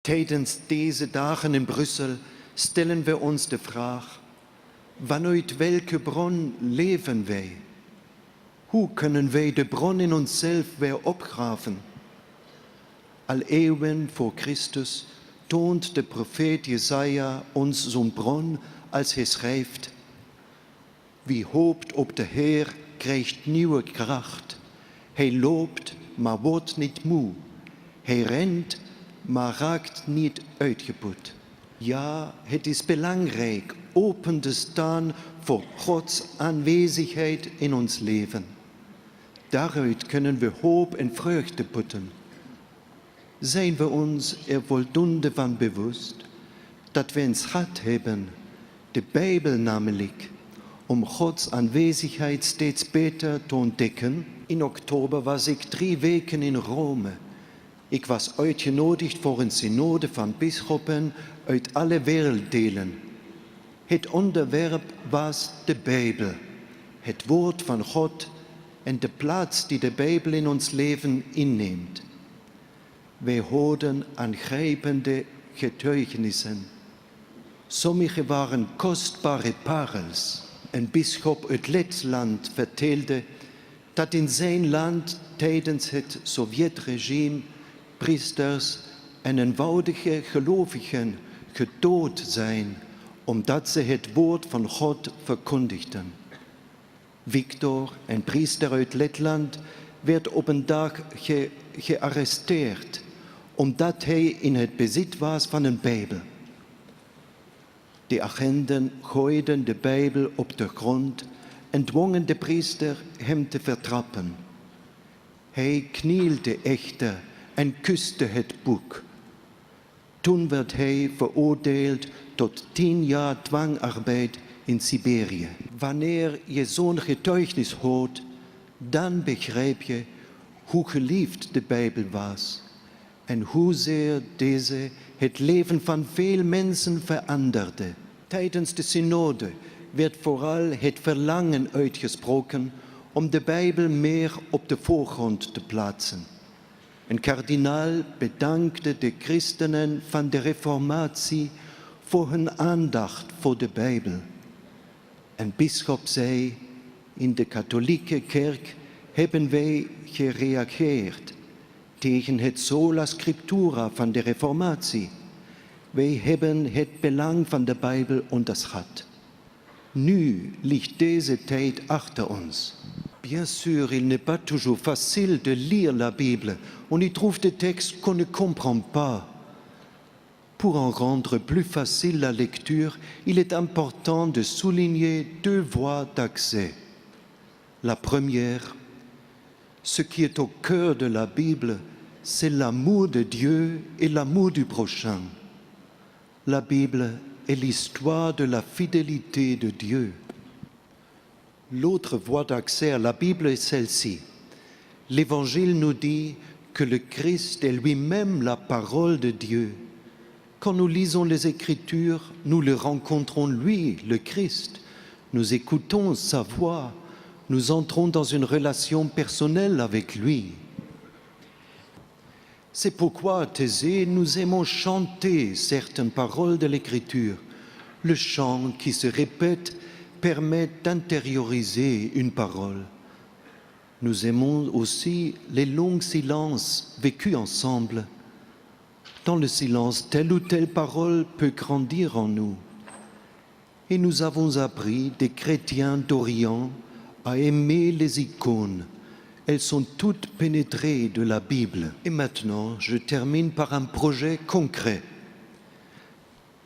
Tijdens deze dagen in Brussel stellen we ons de vraag: vanuit welke bron leven wij? Hoe kunnen wij de bron in onszelf weer opgraven? Al eeuwen voor Christus toont de profeet Jesaja ons zo'n bron als hij schrijft: wie hoopt op de Heer krijgt nieuwe kracht. Hij loopt, maar wordt niet moe. Hij rent, maar raakt niet uitgeput. Ja, het is belangrijk open te staan voor Gods aanwezigheid in ons leven. Daaruit kunnen we hoop en vreugde putten. Zijn we ons er voldoende van bewust dat we een schat hebben, de Bijbel namelijk, om Gods aanwezigheid steeds beter te ontdekken? In oktober was ik 3 weken in Rome. Ik was uitgenodigd voor een synode van bisschoppen uit alle werelddelen. Het onderwerp was de Bijbel, het woord van God en de plaats die de Bijbel in ons leven inneemt. Wij hoorden aangrijpende getuigenissen. Sommige waren kostbare parels. Een bisschop uit Letland vertelde dat in zijn land tijdens het Sovjetregime priesters en eenvoudige gelovigen gedood zijn, omdat ze het woord van God verkondigden. Victor, een priester uit Letland, werd op een dag gearresteerd, omdat hij in het bezit was van een Bijbel. De agenten gooiden de Bijbel op de grond en dwongen de priester hem te vertrappen. Hij knielde echter en kuste het boek. Toen werd hij veroordeeld tot 10 jaar dwangarbeid in Siberië. Wanneer je zo'n getuigenis hoort, dan begrijp je hoe geliefd de Bijbel was en hoezeer deze het leven van veel mensen veranderde. Tijdens de synode werd vooral het verlangen uitgesproken om de Bijbel meer op de voorgrond te plaatsen. Een kardinaal bedankte de christenen van de Reformatie voor hun aandacht voor de Bijbel. Een bisschop zei: in de katholieke kerk hebben wij gereageerd tegen het sola scriptura van de Reformatie. Wij hebben het belang van de Bijbel onderschat. Nu ligt deze tijd achter ons. Bien sûr, il n'est pas toujours facile de lire la Bible. On y trouve des textes qu'on ne comprend pas. Pour en rendre plus facile la lecture, il est important de souligner 2 voies d'accès. La première, ce qui est au cœur de la Bible, c'est l'amour de Dieu et l'amour du prochain. La Bible est l'histoire de la fidélité de Dieu. L'autre voie d'accès à la Bible est celle-ci. L'Évangile nous dit que le Christ est lui-même la parole de Dieu. Quand nous lisons les Écritures, nous le rencontrons lui, le Christ. Nous écoutons sa voix. Nous entrons dans une relation personnelle avec lui. C'est pourquoi à Thésée, nous aimons chanter certaines paroles de l'Écriture. Le chant qui se répète permet d'intérioriser une parole. Nous aimons aussi les longs silences vécus ensemble. Dans le silence, telle ou telle parole peut grandir en nous. Et nous avons appris des chrétiens d'Orient à aimer les icônes. Elles sont toutes pénétrées de la Bible. Et maintenant, je termine par un projet concret.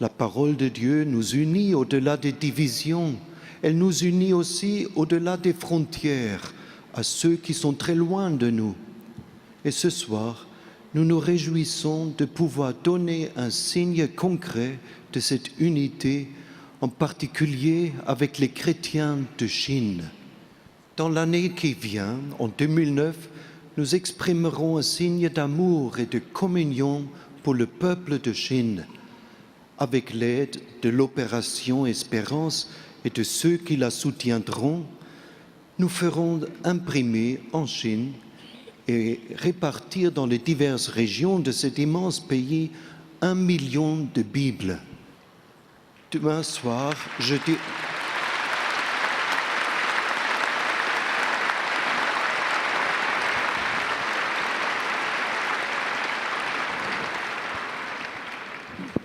La parole de Dieu nous unit au-delà des divisions. Elle nous unit aussi au-delà des frontières, à ceux qui sont très loin de nous. Et ce soir, nous nous réjouissons de pouvoir donner un signe concret de cette unité, en particulier avec les chrétiens de Chine. Dans l'année qui vient, en 2009, nous exprimerons un signe d'amour et de communion pour le peuple de Chine, avec l'aide de l'opération Espérance et de ceux qui la soutiendront. Nous ferons imprimer en Chine et répartir dans les diverses régions de cet immense pays 1 million de Bibles. Demain soir, je dis...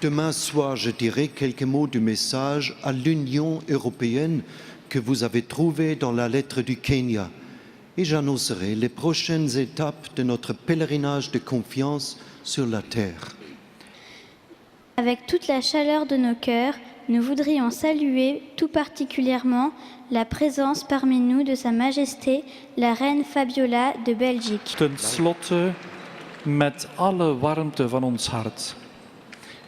Demain soir, je dirai quelques mots du message à l'Union européenne que vous avez trouvé dans la lettre du Kenya. Et j'annoncerai les prochaines étapes de notre pèlerinage de confiance sur la terre. Avec toute la chaleur de nos cœurs, nous voudrions saluer tout particulièrement la présence parmi nous de Sa Majesté, la Reine Fabiola de Belgique. Ten slotte, met alle warmte van ons hart,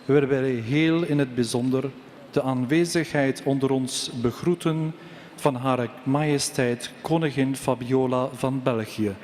willen wij heel in het bijzonder de aanwezigheid onder ons begroeten van Hare Majesteit Koningin Fabiola van België.